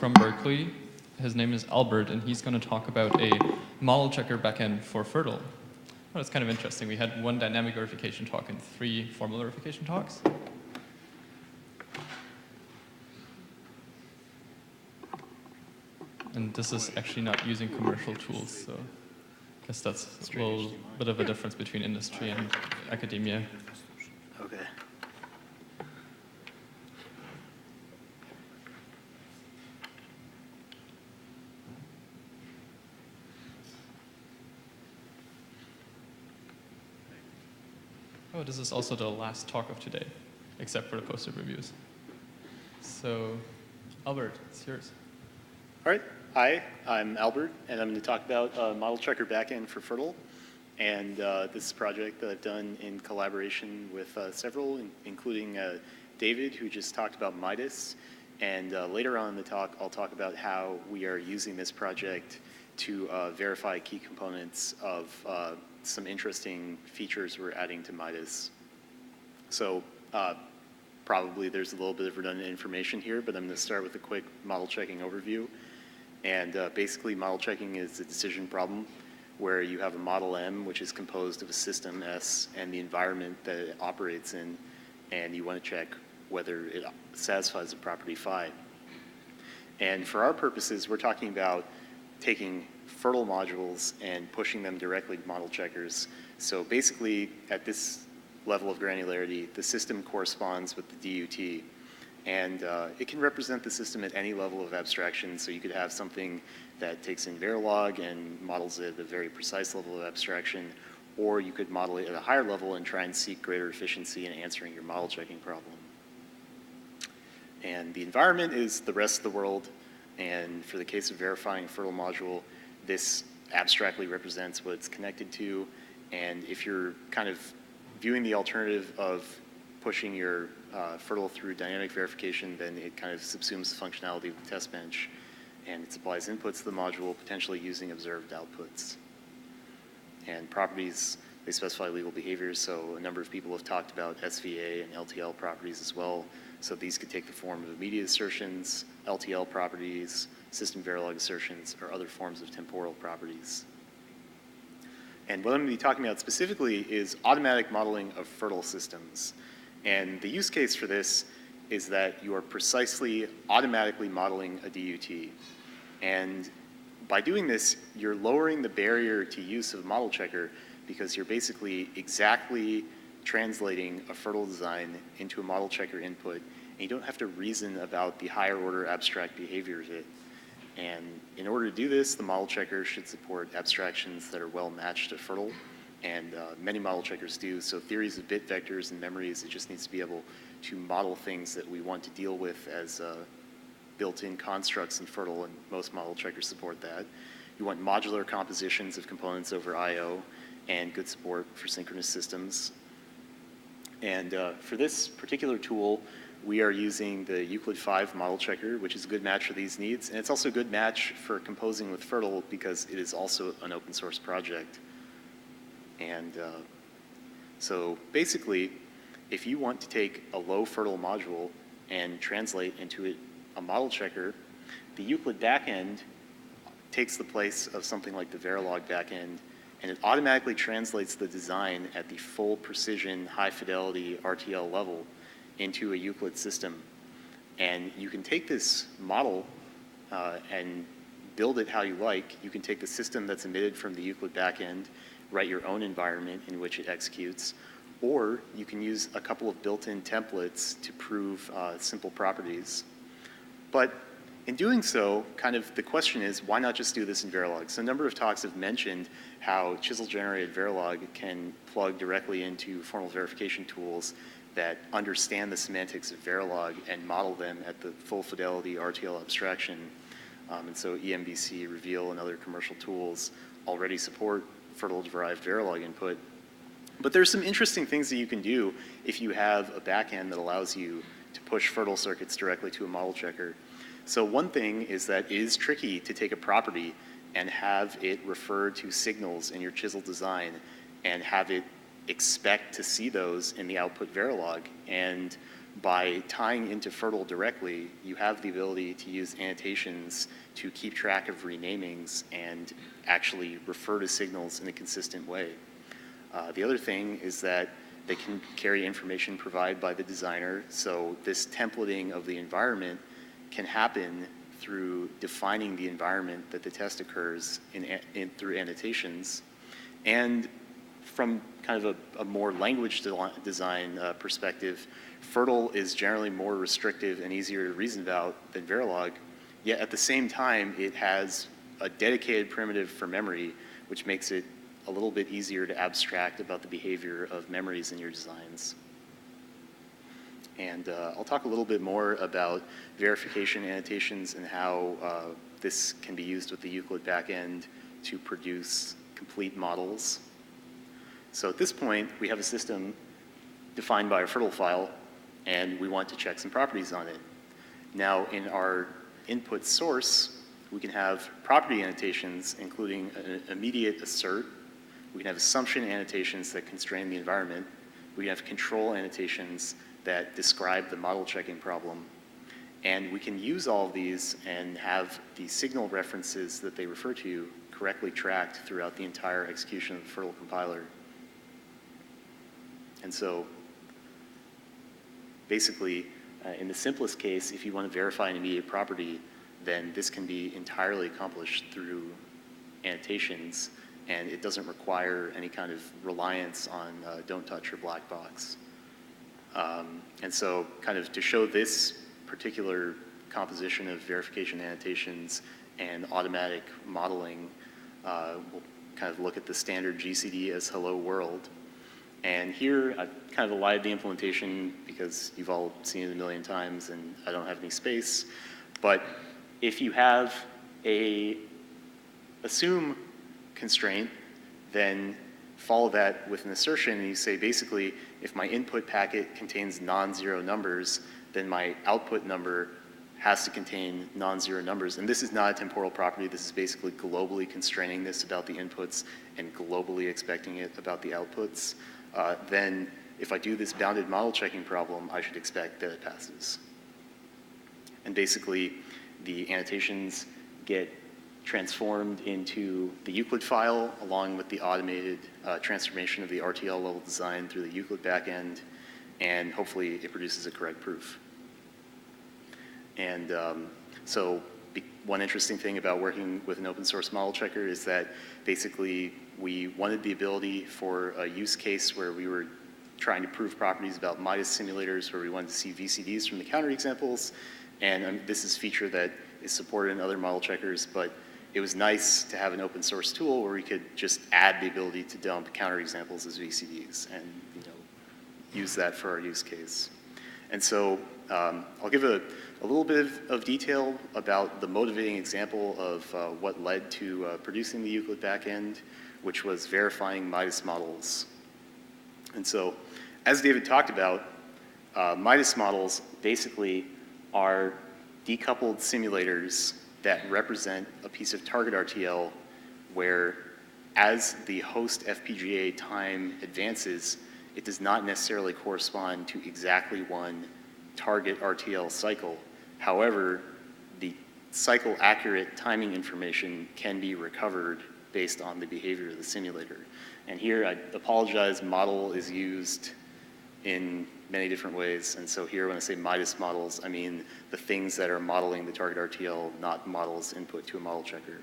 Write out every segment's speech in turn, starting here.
from Berkeley. His name is Albert, and he's going to talk about a model checker backend for FIRRTL. Well, it's kind of interesting. We had one dynamic verification talk and 3 formal verification talks. And this is actually not using commercial tools, so I guess that's a little bit of a difference between industry and academia. Okay. Oh, this is also the last talk of today, except for the posted reviews. So, Albert, it's yours. All right. Hi, I'm Albert, and I'm going to talk about model checker backend for FIRRTL. And this is a project that I've done in collaboration with several, including David, who just talked about MIDAS. And later on in the talk, I'll talk about how we are using this project to verify key components of some interesting features we're adding to MIDAS. So probably there's a little bit of redundant information here, but I'm going to start with a quick model checking overview. And basically, model checking is a decision problem where you have a model M, which is composed of a system S and the environment that it operates in, and you want to check whether it satisfies the property phi. And for our purposes, we're talking about taking FIRRTL modules and pushing them directly to model checkers. So basically, at this level of granularity, the system corresponds with the DUT. And it can represent the system at any level of abstraction. So you could have something that takes in Verilog and models it at a very precise level of abstraction, or you could model it at a higher level and try and seek greater efficiency in answering your model checking problem. And the environment is the rest of the world. And for the case of verifying a FIRRTL module, this abstractly represents what it's connected to. And if you're kind of viewing the alternative of pushing your FIRRTL through dynamic verification, then it kind of subsumes the functionality of the test bench, and it supplies inputs to the module, potentially using observed outputs. And properties, they specify legal behaviors, so a number of people have talked about SVA and LTL properties as well. So these could take the form of immediate assertions, LTL properties, system Verilog assertions, or other forms of temporal properties. And what I'm going to be talking about specifically is automatic modeling of FIRRTL systems. And the use case for this is that you are precisely automatically modeling a DUT. And by doing this, you're lowering the barrier to use of model checker because you're basically exactly translating a FIRRTL design into a model checker input, and you don't have to reason about the higher order abstract behavior of it. And in order to do this, the model checker should support abstractions that are well matched to FIRRTL. And many model checkers do. So theories of bit vectors and memories, it just needs to be able to model things that we want to deal with as built-in constructs in FIRRTL, and most model checkers support that. You want modular compositions of components over I/O, and good support for synchronous systems. And for this particular tool, we are using the Euclid 5 model checker, which is a good match for these needs. And it's also a good match for composing with FIRRTL because it is also an open source project. And so basically, if you want to take a low FIRRTL module and translate into it a model checker, the Euclid backend takes the place of something like the Verilog backend, and it automatically translates the design at the full precision, high fidelity RTL level into a Euclid system. And you can take this model and build it how you like. You can take the system that's emitted from the Euclid backend, write your own environment in which it executes, or you can use a couple of built-in templates to prove simple properties. But in doing so, kind of the question is, why not just do this in Verilog? So a number of talks have mentioned how Chisel-generated Verilog can plug directly into formal verification tools that understand the semantics of Verilog and model them at the full fidelity RTL abstraction. And so EMBC, Reveal, and other commercial tools already support FIRRTL-derived Verilog input. But there's some interesting things that you can do if you have a backend that allows you to push FIRRTL circuits directly to a model checker. So one thing is that it is tricky to take a property and have it refer to signals in your Chisel design and have it expect to see those in the output Verilog. And By tying into FIRRTL directly, you have the ability to use annotations to keep track of renamings and actually refer to signals in a consistent way. The other thing is that they can carry information provided by the designer, so this templating of the environment can happen through defining the environment that the test occurs through annotations. And from kind of a more language design perspective, FIRRTL is generally more restrictive and easier to reason about than Verilog, yet at the same time, it has a dedicated primitive for memory, which makes it a little bit easier to abstract about the behavior of memories in your designs. And I'll talk a little bit more about verification annotations and how this can be used with the Euclid backend to produce complete models. So at this point, we have a system defined by a FIRRTL file, and we want to check some properties on it. Now, in our input source, we can have property annotations, including an immediate assert. We can have assumption annotations that constrain the environment. We can have control annotations that describe the model checking problem. And we can use all of these and have the signal references that they refer to correctly tracked throughout the entire execution of the FIRRTL compiler. And so basically, in the simplest case, if you want to verify an immediate property, then this can be entirely accomplished through annotations, and it doesn't require any kind of reliance on don't touch or black box. And so kind of to show this particular composition of verification annotations and automatic modeling, we'll kind of look at the standard GCD as hello world. And here, I've kind of elided the implementation because you've all seen it a million times and I don't have any space. But if you have a assume constraint, then follow that with an assertion and you say basically, if my input packet contains non-zero numbers, then my output number has to contain non-zero numbers. And this is not a temporal property. This is basically globally constraining this about the inputs and globally expecting it about the outputs. Then if I do this bounded model checking problem, I should expect that it passes. And basically, the annotations get transformed into the Euclid file along with the automated transformation of the RTL level design through the Euclid backend, and hopefully it produces a correct proof. And so one interesting thing about working with an open source model checker is that basically we wanted the ability for a use case where we were trying to prove properties about MIDAS simulators, where we wanted to see VCDs from the counterexamples. And this is a feature that is supported in other model checkers, but it was nice to have an open source tool where we could just add the ability to dump counterexamples as VCDs and use that for our use case. And so I'll give a little bit of detail about the motivating example of what led to producing the Euclid backend, which was verifying MIDAS models. And so, as David talked about, MIDAS models basically are decoupled simulators that represent a piece of target RTL where, as the host FPGA time advances, it does not necessarily correspond to exactly one target RTL cycle. However, the cycle accurate timing information can be recovered based on the behavior of the simulator. And here, I apologize, model is used in many different ways. And so here, when I say MIDAS models, I mean the things that are modeling the target RTL, not models input to a model checker.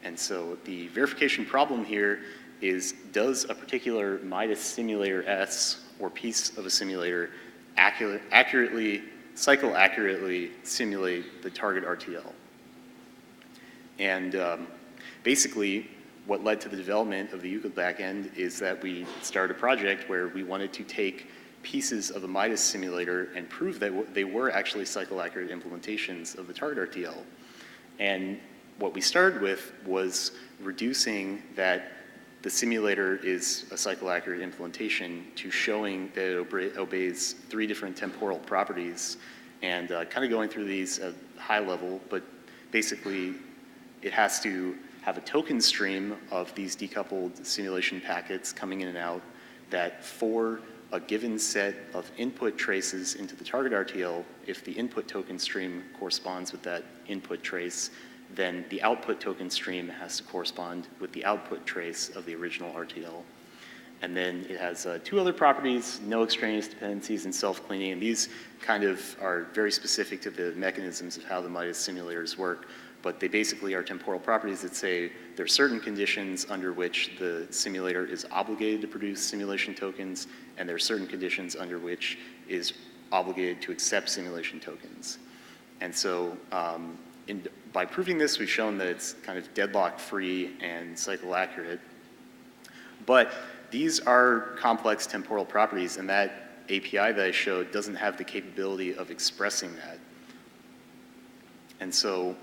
And so the verification problem here is, does a particular MIDAS simulator S or piece of a simulator cycle accurately simulate the target RTL? And basically, what led to the development of the Euclid backend is that we started a project where we wanted to take pieces of a MIDAS simulator and prove that they were actually cycle accurate implementations of the target RTL. And what we started with was reducing that the simulator is a cycle accurate implementation to showing that it obeys 3 different temporal properties, and kind of going through these at high level, but basically it has to have a token stream of these decoupled simulation packets coming in and out, that 4 a given set of input traces into the target RTL, if the input token stream corresponds with that input trace, then the output token stream has to correspond with the output trace of the original RTL. And then it has two other properties, no extraneous dependencies and self-cleaning, and these kind of are very specific to the mechanisms of how the MIDAS simulators work, but they basically are temporal properties that say there are certain conditions under which the simulator is obligated to produce simulation tokens, and there are certain conditions under which is obligated to accept simulation tokens. And so by proving this, we've shown that it's kind of deadlock-free and cycle-accurate. But these are complex temporal properties, and that API that I showed doesn't have the capability of expressing that. And so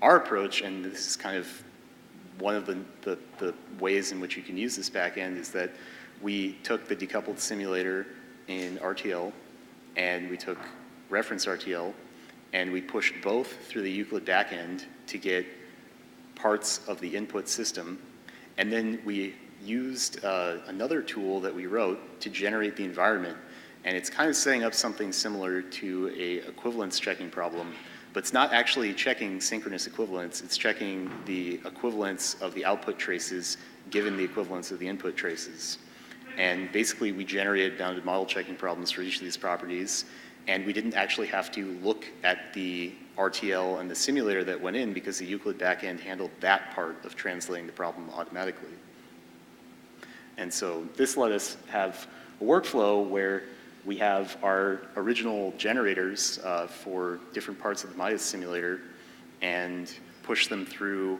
our approach, and this is kind of one of the ways in which you can use this backend, is that we took the decoupled simulator in RTL, and we took reference RTL, and we pushed both through the Euclid backend to get parts of the input system, and then we used another tool that we wrote to generate the environment. And it's kind of setting up something similar to a equivalence checking problem, but it's not actually checking synchronous equivalence, it's checking the equivalence of the output traces given the equivalence of the input traces. And basically we generated bounded model checking problems for each of these properties, and we didn't actually have to look at the RTL and the simulator that went in because the Euclid backend handled that part of translating the problem automatically. And so this let us have a workflow where we have our original generators for different parts of the MIDAS simulator and push them through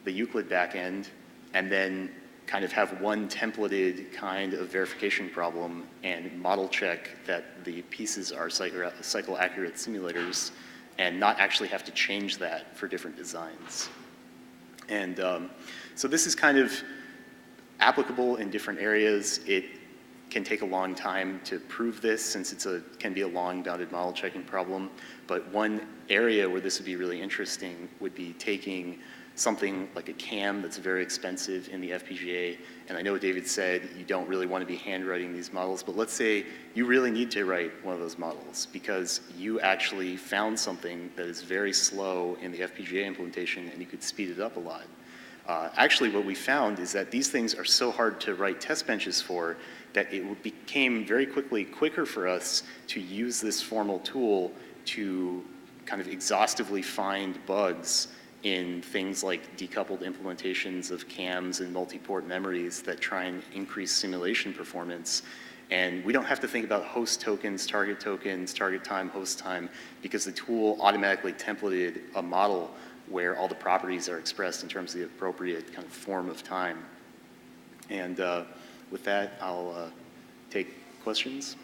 the Euclid backend, and then kind of have one templated kind of verification problem and model check that the pieces are cycle-accurate simulators and not actually have to change that for different designs. And so this is kind of applicable in different areas. It can take a long time to prove this since can be a long bounded model checking problem. But one area where this would be really interesting would be taking something like a CAM that's very expensive in the FPGA. And I know David said you don't really want to be handwriting these models, but let's say you really need to write one of those models because you actually found something that is very slow in the FPGA implementation and you could speed it up a lot. Actually, what we found is that these things are so hard to write test benches for that it became very quickly quicker for us to use this formal tool to kind of exhaustively find bugs in things like decoupled implementations of CAMs and multi-port memories that try and increase simulation performance. And we don't have to think about host tokens, target time, host time, because the tool automatically templated a model where all the properties are expressed in terms of the appropriate kind of form of time. And with that, I'll take questions.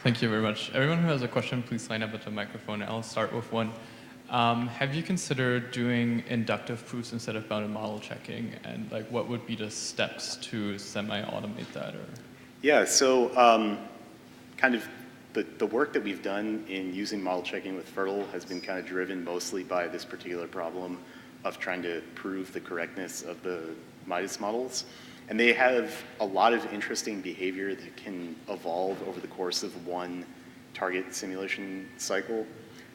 Thank you very much. Everyone who has a question, please line up at the microphone. I'll start with one. Have you considered doing inductive proofs instead of bounded model checking? And like, what would be the steps to semi-automate that? Or? Yeah, so kind of the work that we've done in using model checking with FIRRTL has been kind of driven mostly by this particular problem of trying to prove the correctness of the MIDAS models. And they have a lot of interesting behavior that can evolve over the course of one target simulation cycle.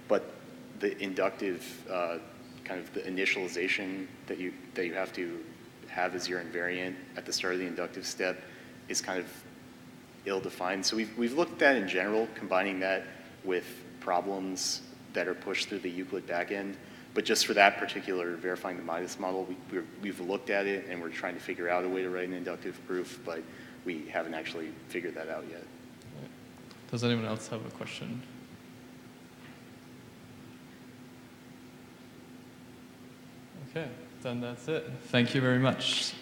But the inductive, kind of the initialization that you have to have as your invariant at the start of the inductive step is kind of ill-defined. So we've looked at that in general, combining that with problems that are pushed through the Euclid backend. But just for that particular verifying the MIDAS model, we've looked at it and we're trying to figure out a way to write an inductive proof, but we haven't actually figured that out yet. Does anyone else have a question? Okay, then that's it. Thank you very much.